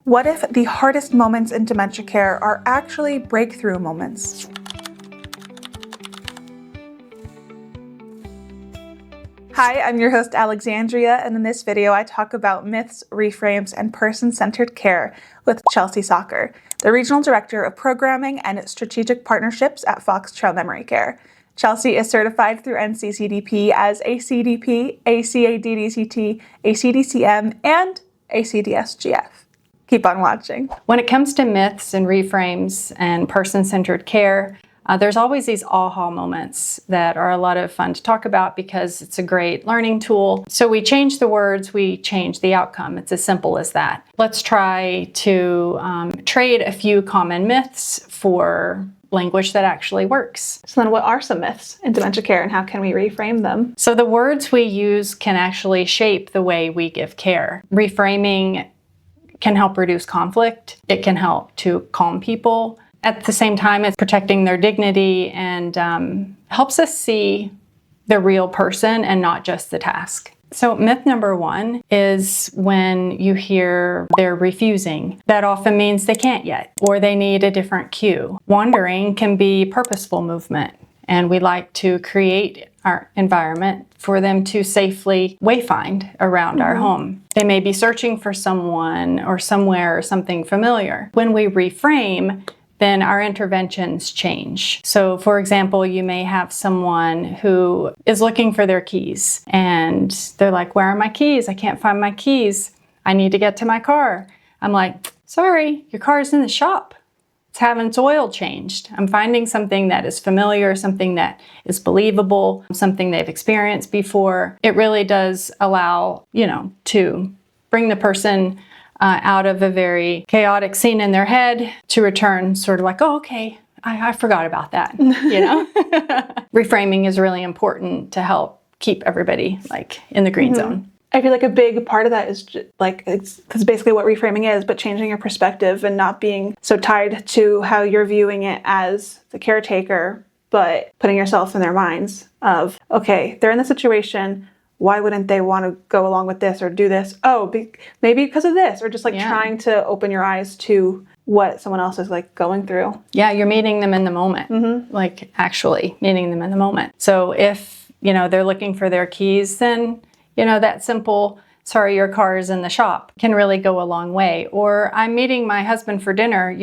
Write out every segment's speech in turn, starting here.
What if the hardest moments in dementia care are actually breakthrough moments? Hi, I'm your host Alexandria, and in this video I talk about myths, reframes, and person-centered care with Chelsea Sacher, the Regional Director of Programming and Strategic Partnerships at Fox Trail Memory Care. Chelsea is certified through NCCDP as a CDP, a CADDCT, a CDCM, and a CDSGF. Keep on watching. When it comes to myths and reframes and person-centered care, there's always these aha moments that are a lot of fun to talk about because it's a great learning tool. So we change the words, we change the outcome. It's as simple as that. Let's try to trade a few common myths for language that actually works. So then what are some myths in dementia care and how can we reframe them? So the words we use can actually shape the way we give care. Reframing can help reduce conflict. It can help to calm people. At the same time, it's protecting their dignity and helps us see the real person and not just the task. So myth number one is when you hear they're refusing. That often means they can't yet, or they need a different cue. Wandering can be purposeful movement, and we like to create our environment for them to safely wayfind around our home. They may be searching for someone or somewhere or something familiar. When we reframe, then our interventions change. So for example, you may have someone who is looking for their keys and they're like, where are my keys? I can't find my keys. I need to get to my car. I'm like, sorry, your car is in the shop. It's having its oil changed. I'm finding something that is familiar, something that is believable, something they've experienced before. It really does allow, to bring the person out of a very chaotic scene in their head to return sort of like, oh, okay, I forgot about that, Reframing is really important to help keep everybody in the green zone. I feel like a big part of that is that's basically what reframing is, but changing your perspective and not being so tied to how you're viewing it as the caretaker, but putting yourself in their minds of, okay, they're in the situation. Why wouldn't they want to go along with this or do this? Oh, maybe because of this, or just trying to open your eyes to what someone else is going through. Yeah, you're meeting them in the moment, actually meeting them in the moment. So if, they're looking for their keys, then, that simple, sorry, your car is in the shop can really go a long way. Or I'm meeting my husband for dinner,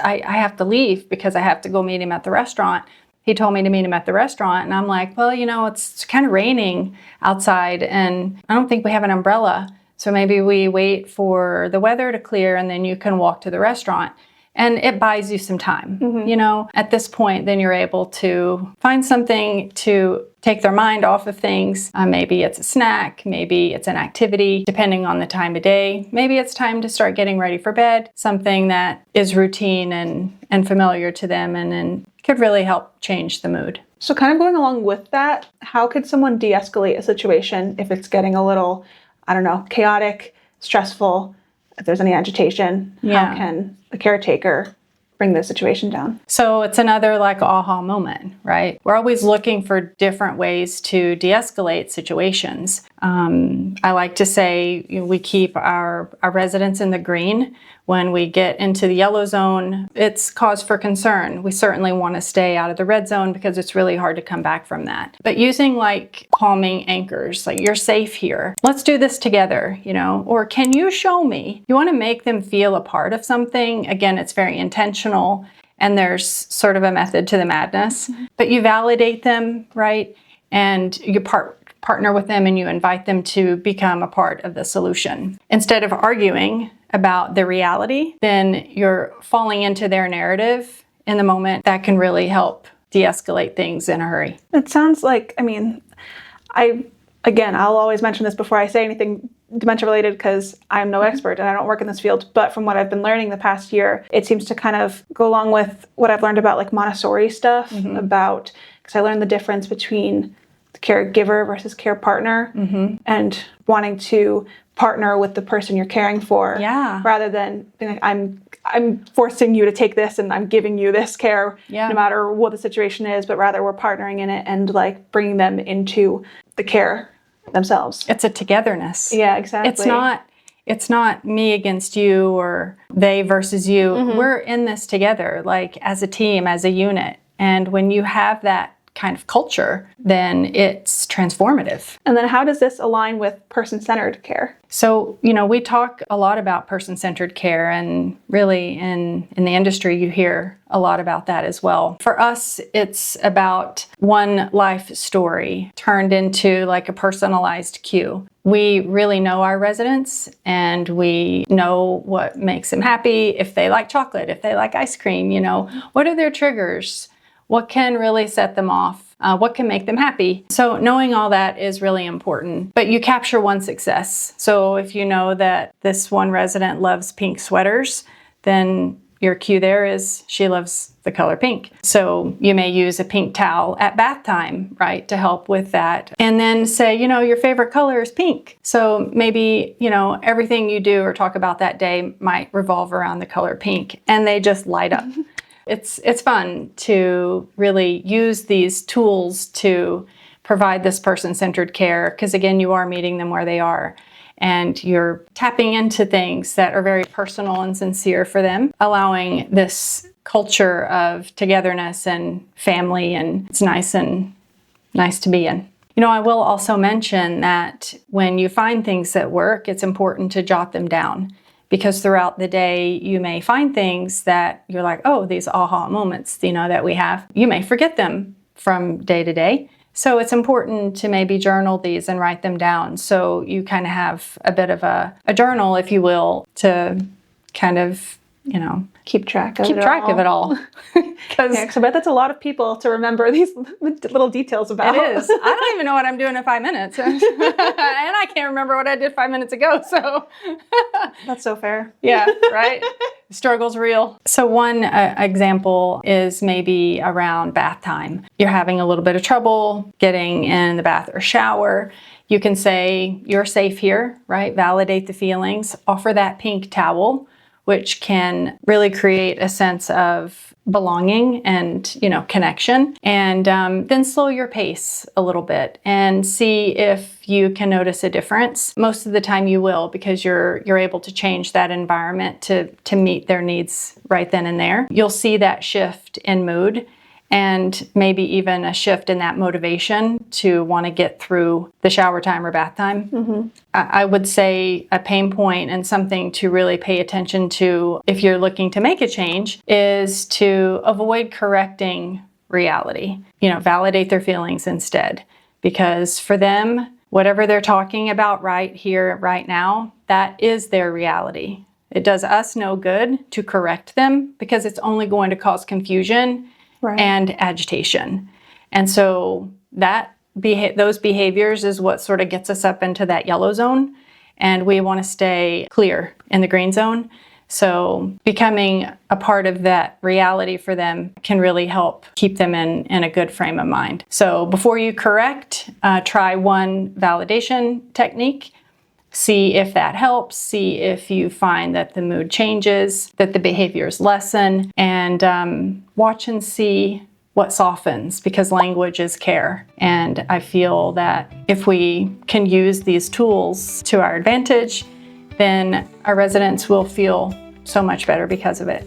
I have to leave because I have to go meet him at the restaurant. He told me to meet him at the restaurant, and I'm like, well, it's kind of raining outside, and I don't think we have an umbrella. So maybe we wait for the weather to clear, and then you can walk to the restaurant. And it buys you some time. At this point, then you're able to find something to take their mind off of things. Maybe it's a snack, maybe it's an activity, depending on the time of day. Maybe it's time to start getting ready for bed, something that is routine and familiar to them, and then could really help change the mood. So kind of going along with that, how could someone de-escalate a situation if it's getting a little, chaotic, stressful, if there's any agitation? How can the caretaker bring the situation down? So it's another aha moment, right? We're always looking for different ways to de-escalate situations. I like to say we keep our residents in the green. When we get into the yellow zone, it's cause for concern. We certainly want to stay out of the red zone because it's really hard to come back from that. But using calming anchors, you're safe here. Let's do this together, or can you show me? You want to make them feel a part of something. Again, it's very intentional and there's sort of a method to the madness, but you validate them, right? And you partner with them and you invite them to become a part of the solution. Instead of arguing about the reality, then you're falling into their narrative in the moment. That can really help de-escalate things in a hurry. It sounds like, I'll always mention this before I say anything dementia related because I'm no expert and I don't work in this field, but from what I've been learning the past year, it seems to kind of go along with what I've learned about Montessori stuff, because I learned the difference between the caregiver versus care partner and wanting to partner with the person you're caring for rather than being I'm forcing you to take this and I'm giving you this care no matter what the situation is, but rather we're partnering in it and bringing them into the care themselves. It's a togetherness. Yeah, exactly. it's not me against you or they versus you. We're in this together, like as a team, as a unit. And when you have that kind of culture, then it's transformative. And then how does this align with person-centered care? So, we talk a lot about person-centered care, and really in the industry, you hear a lot about that as well. For us, it's about one life story turned into like a personalized cue. We really know our residents, and we know what makes them happy, if they like chocolate, if they like ice cream, what are their triggers? What can really set them off? What can make them happy? So knowing all that is really important, but you capture one success. So if you know that this one resident loves pink sweaters, then your cue there is she loves the color pink. So you may use a pink towel at bath time, right, to help with that. And then say, your favorite color is pink. So maybe, everything you do or talk about that day might revolve around the color pink, and they just light up. It's fun to really use these tools to provide this person-centered care, because again, you are meeting them where they are, and you're tapping into things that are very personal and sincere for them, allowing this culture of togetherness and family, and it's nice to be in. I will also mention that when you find things that work, it's important to jot them down. Because throughout the day, you may find things that you're like, oh, these aha moments, that we have. You may forget them from day to day. So it's important to maybe journal these and write them down. So you kind of have a bit of a journal, if you will, to kind of, keep track of it all. Because I bet that's a lot of people to remember these little details about. It is. I don't even know what I'm doing in 5 minutes. And I can't remember what I did 5 minutes ago. So that's so fair. Yeah, right? The struggle's real. So one example is maybe around bath time. You're having a little bit of trouble getting in the bath or shower. You can say, you're safe here, right? Validate the feelings. Offer that pink towel, which can really create a sense of belonging and, connection. And then slow your pace a little bit and see if you can notice a difference. Most of the time you will, because you're able to change that environment to meet their needs right then and there. You'll see that shift in mood, and maybe even a shift in that motivation to want to get through the shower time or bath time. I would say a pain point and something to really pay attention to if you're looking to make a change is to avoid correcting reality. Validate their feelings instead. Because for them, whatever they're talking about right here, right now, that is their reality. It does us no good to correct them, because it's only going to cause confusion and agitation. And so those behaviors is what sort of gets us up into that yellow zone, and we want to stay clear in the green zone. So becoming a part of that reality for them can really help keep them in a good frame of mind. So before you correct, try one validation technique. See if that helps, see if you find that the mood changes, that the behaviors lessen, and watch and see what softens, because language is care. And I feel that if we can use these tools to our advantage, then our residents will feel so much better because of it.